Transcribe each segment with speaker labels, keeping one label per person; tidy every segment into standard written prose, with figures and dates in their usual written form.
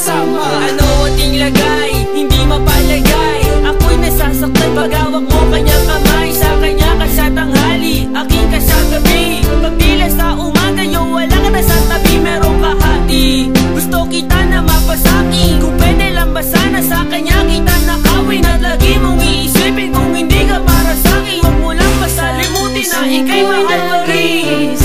Speaker 1: Ano ating lagay, hindi mapalagay. Ako'y nasasaktan pag hawak mo kanyang kamay. Sa kanya ka sa tanghali, aking ka sa gabi. Pagtila sa umaga, yung wala ka na sa tabi. Merong kahati, gusto kita na mapasaki. Kung pwede lang ba sana sa kanya kita nakawin. At lagi mong iisipin kung hindi ka para sa'kin. Huwag mo lang pasalimutin na ika'y mahal pa rin.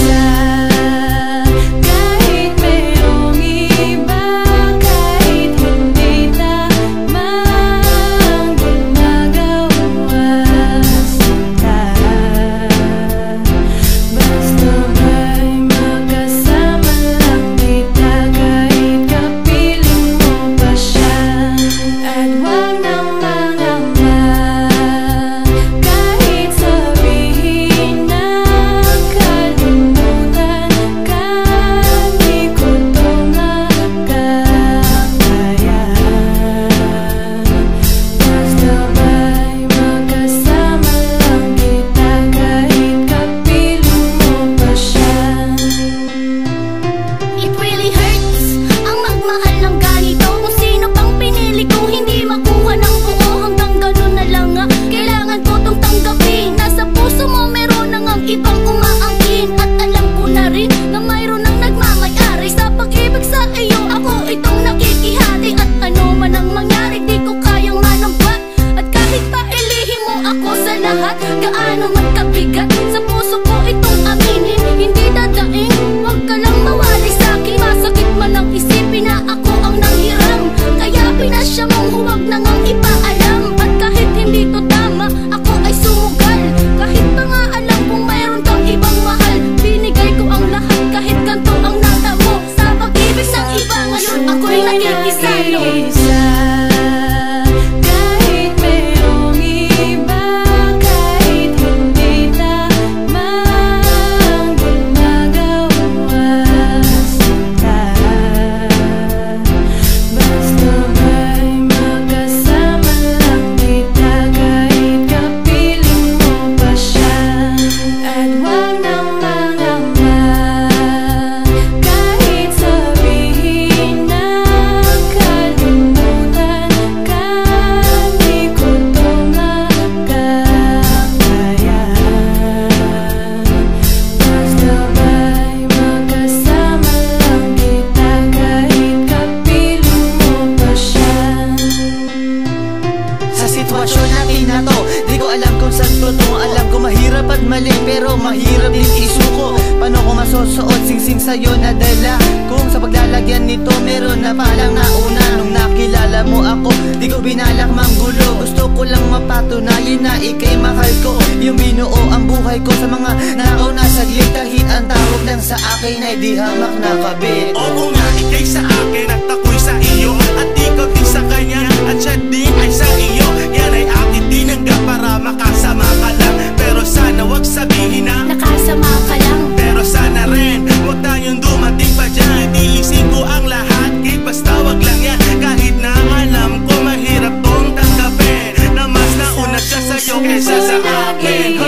Speaker 1: Gaano man kabigat sa puso ko itong aminin. Hindi dadaing, wag ka lang mawali sa'kin. Masakit man ang isipin na ako ang nanghiram. Kaya pinasya mong huwag na ngang ipaalam. At kahit hindi to tama, ako ay sumugal. Kahit pa nga alam kung mayroon kang ibang mahal, binigay ko ang lahat kahit ganito ang natamo. Sa pag-ibig ng iba ngayon ako'y nakikisalo.
Speaker 2: Mali pero mahirap din isuko. Paano ko masusuot singsing sa'yo na dala? Kung sa paglalagyan nito meron na palang nauna. Nung nakilala mo ako, di ko binalak manggulo. Gusto ko lang mapatunayan na ika'y mahal ko. Yung binuo ang buhay ko sa mga nauna saglit. Kahit ang tawag lang sa akin ay di hamak na kabit.
Speaker 3: Oo nga, ika'y sa akin at ako'y sa iyo. At ikaw din sa kanya at siya din ay sa iyo. Yan ay akin tinanggap para makasama ka lang. Pero sana wag sabihin na
Speaker 1: nakasama ka lang.
Speaker 3: Pero sana rin wag tayong dumating pa dyan. Ilisin ko ang lahat, kahit basta wag lang yan. Kahit na alam ko mahirap tong tanggapin na mas nauna siya sa'yo kesa sa akin.